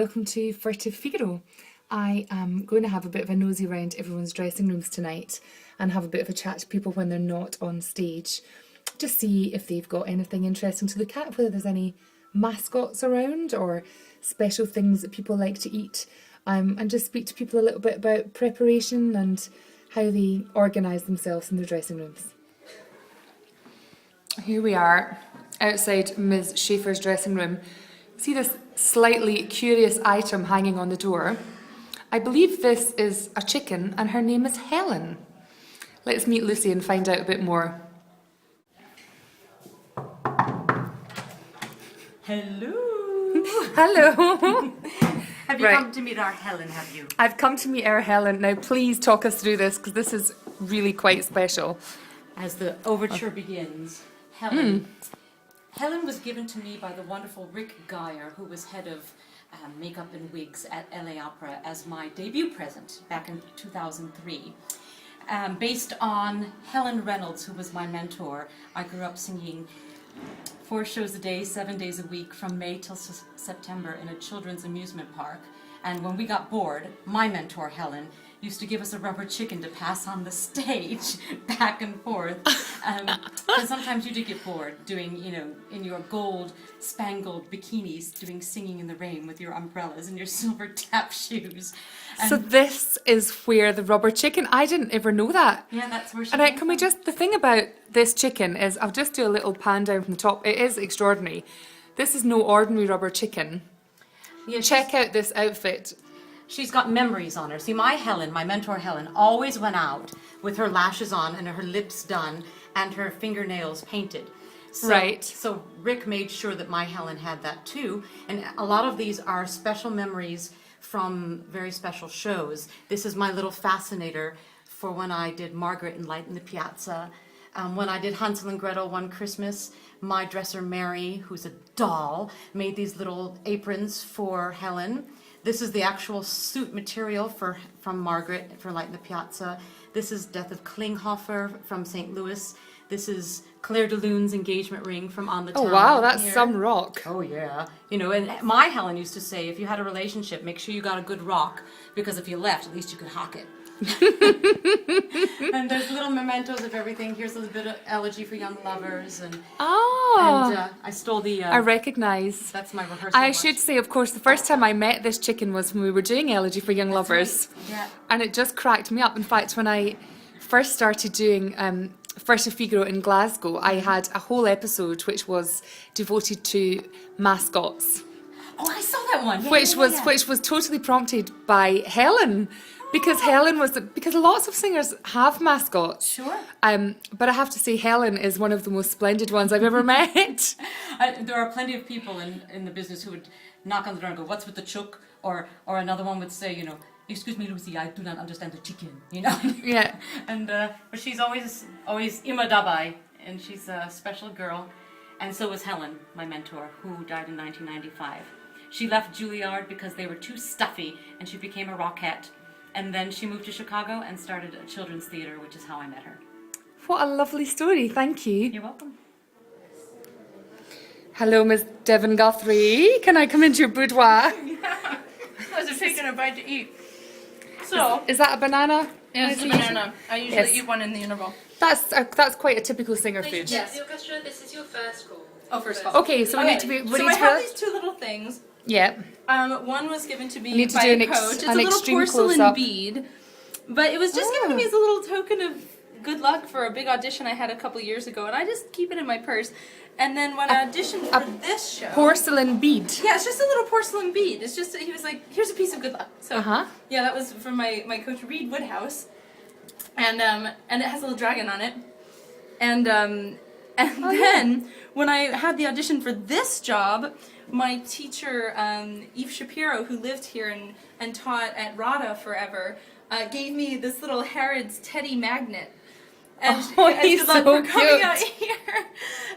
welcome to Furtive Figaro. I am going to have a bit of a nosy around everyone's dressing rooms tonight and have a bit of a chat to people when they're not on stage. Just see if they've got anything interesting to look at, whether there's any mascots around or special things that people like to eat, and just speak to people a little bit about preparation and how they organise themselves in their dressing rooms. Here we are outside Ms. Schaefer's dressing room. See this slightly curious item hanging on the door? I believe this is a chicken and her name is Helen. Let's meet Lucy and find out a bit more. Hello. Hello. Have you come to meet our Helen, have you? I've come to meet our Helen. Now please talk us through this because this is really quite special. As the overture begins, Helen was given to me by the wonderful Rick Geyer, who was head of makeup and wigs at LA Opera, as my debut present back in 2003. Based on Helen Reynolds, who was my mentor. I grew up singing 4 shows a day, 7 days a week, from May till September in a children's amusement park. And when we got bored, my mentor, Helen, used to give us a rubber chicken to pass on the stage back and forth. Because sometimes you did get bored doing, in your gold spangled bikinis, doing Singing in the Rain with your umbrellas and your silver tap shoes. So this is where the rubber chicken, I didn't ever know that. Yeah, that's where she And can we just, the thing about this chicken is, I'll just do a little pan down from the top. It is extraordinary. This is no ordinary rubber chicken. Yeah, check out this outfit. She's got memories on her. See, my Helen, my mentor Helen, always went out with her lashes on and her lips done and her fingernails painted. So Rick made sure that my Helen had that too. And a lot of these are special memories from very special shows. This is my little fascinator for when I did Margaret in Light in the Piazza. When I did Hansel and Gretel one Christmas, my dresser Mary, who's a doll, made these little aprons for Helen. This is the actual suit material from Margaret for Light in the Piazza. This is Death of Klinghoffer from St. Louis. This is Claire de Lune's engagement ring from On the Town. Oh wow, that's some rock. Oh yeah. And my Helen used to say, if you had a relationship, make sure you got a good rock, because if you left, at least you could hock it. And there's little mementos of everything. Here's a little bit of Elegy for Young Lovers, and I stole the. I recognise. That's my rehearsal. I should say, of course, the first time I met this chicken was when we were doing Elegy for Young Lovers, right. Yeah. And it just cracked me up. In fact, when I first started doing Furtive Figaro in Glasgow, I had a whole episode which was devoted to mascots. Oh, I saw that one. Yeah, which was totally prompted by Helen. Because because lots of singers have mascots. Sure. But I have to say Helen is one of the most splendid ones I've ever met. There are plenty of people in the business who would knock on the door and go, "What's with the chook?" Or another one would say, "Excuse me, Lucy, I do not understand the chicken." Yeah. And but she's always immer dabei, and she's a special girl. And so was Helen, my mentor, who died in 1995. She left Juilliard because they were too stuffy, and she became a rockette. And then she moved to Chicago and started a children's theater, which is how I met her. What a lovely story, thank you. You're welcome. Hello, Miss Devon Guthrie. Can I come into your boudoir? Yeah, I was taking a bite to eat. So, is that a banana? it's a banana. I usually eat one in the interval. That's quite a typical singer food. Yes. This is your first call. Oh, first call. Okay, so we need to be... So I have these 2 little things. Yeah. One was given to me need to by do a coach. It's a little porcelain close-up. bead. But it was just given to me as a little token of good luck for a big audition I had a couple years ago. And I just keep it in my purse. And then when I auditioned for this show... Porcelain bead? Yeah, it's just a little porcelain bead. It's just, he was like, here's a piece of good luck. So, yeah, that was from my coach, Reed Woodhouse. And it has a little dragon on it. And then, when I had the audition for this job, my teacher, Eve Shapiro, who lived here and taught at RADA forever, gave me this little Harrods teddy magnet. And he's so coming cute. out here.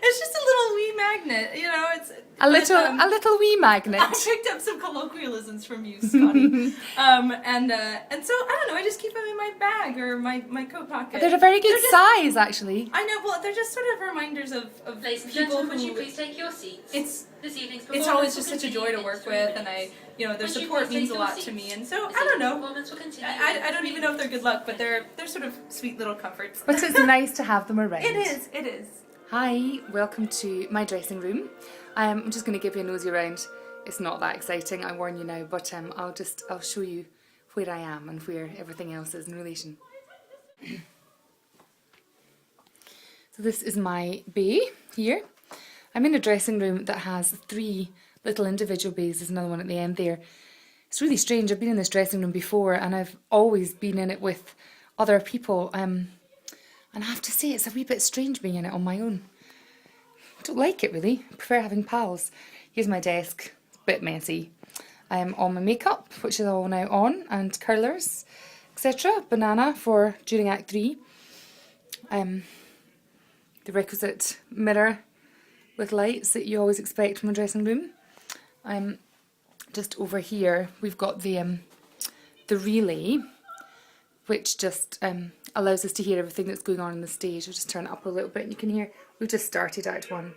It's just a little wee magnet, it's a little wee magnet. I picked up some colloquialisms from you, Scotty. And so I don't know. I just keep them in my bag or my coat pocket. They're a very good size, actually. I know. Well, they're just sort of reminders of Ladies and people gentlemen, would who. you please take your seats? It's This evening's it's always just such a joy to work with, and their support means a lot to me, and so I don't know. I don't even know if they're good luck, but they're sort of sweet little comforts. But it's nice to have them around. It is. Hi, welcome to my dressing room. I'm just going to give you a nosy around. It's not that exciting, I warn you now, but I'll show you where I am and where everything else is in relation. So this is my bay here. I'm in a dressing room that has 3 little individual bays. There's another one at the end there. It's really strange. I've been in this dressing room before and I've always been in it with other people. And I have to say it's a wee bit strange being in it on my own. I don't like it really. I prefer having pals. Here's my desk. It's a bit messy. All my makeup, which is all now on, and curlers, etc. Banana for during Act 3. The requisite mirror with lights that you always expect from a dressing room. Just over here we've got the relay, which just allows us to hear everything that's going on the stage. I'll just turn it up a little bit and you can hear we've just started Act 1.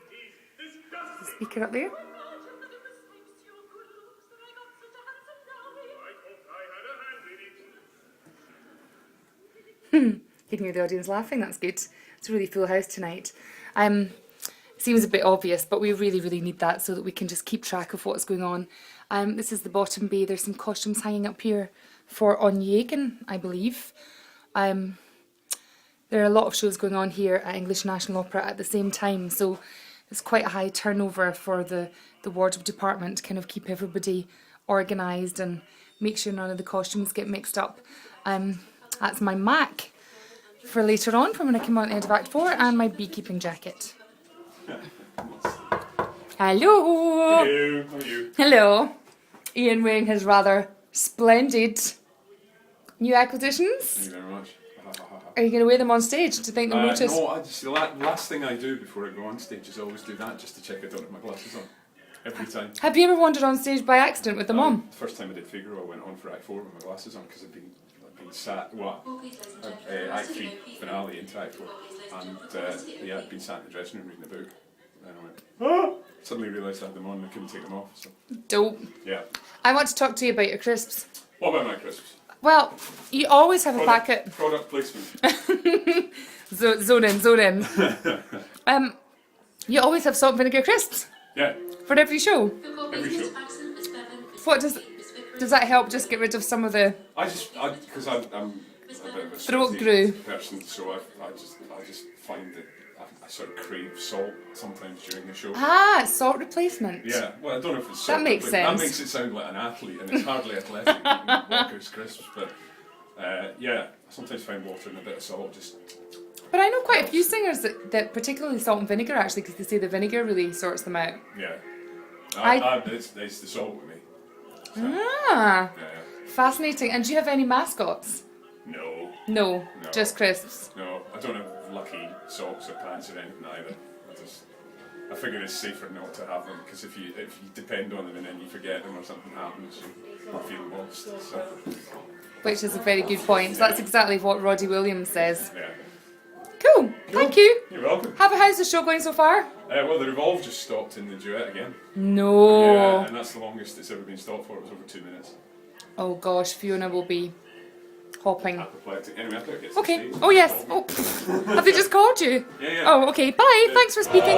The speaker up there. You can hear the audience laughing, that's good. It's a really full house tonight. Seems a bit obvious, but we really need that so that we can just keep track of what's going on. This is the bottom bay. There's some costumes hanging up here for Onegin, I believe. There are a lot of shows going on here at English National Opera at the same time, so there's quite a high turnover for the wardrobe department to kind of keep everybody organised and make sure none of the costumes get mixed up. That's my Mac for later on, from when I come out at the end of Act 4, and my beekeeping jacket. Hello! Hello, how are you? Hello! Ian wearing his rather splendid new acquisitions. Thank you very much. Are you going to wear them on stage? Do you think they'll notice? No, the last thing I do before I go on stage is always do that, just to check I don't have my glasses on. Every time. Have you ever wandered on stage by accident with them on? The first time I did Figaro, I went on for Act 4 with my glasses on because I'd been sat, Act 3 finale into Act 4, and I'd been sat in the dressing room reading a book, and I went, oh! Suddenly realised I had them on and I couldn't take them off, so. Dope. Yeah. I want to talk to you about your crisps. What about my crisps? Well, you always have a packet. Product placement. Zone in. You always have salt and vinegar crisps. Yeah. For every show. Every show. What does that help just get rid of some of the... Because I'm a bit of a throat salty grew. person, so I just find that I sort of crave salt sometimes during the show. Ah, salt replacement. Yeah, well I don't know if it's salt. That makes sense. That makes it sound like an athlete, and it's hardly athletic. Walker's crisps, but yeah, I sometimes find water and a bit of salt just... But I know quite a few singers that particularly salt and vinegar actually, because they say the vinegar really sorts them out. Yeah. It's the salt with me. So, yeah. Fascinating. And do you have any mascots? No, just crisps. No, I don't have lucky socks or pants or anything either. I figure it's safer not to have them, because if you depend on them and then you forget them or something happens, you feel lost. So. Which is a very good point. So that's exactly what Roddy Williams says. Yeah. Cool. Thank you. You're welcome. How's the show going so far? Well, the Revolve just stopped in the duet again. No. Yeah, and that's the longest it's ever been stopped for. It was over 2 minutes. Oh gosh, Fiona will be hopping. Apoplectic. Anyway, I better get Okay. to the stage. Oh yes. Oh, have they just called you? Yeah. Oh, okay. Bye. Thanks for speaking.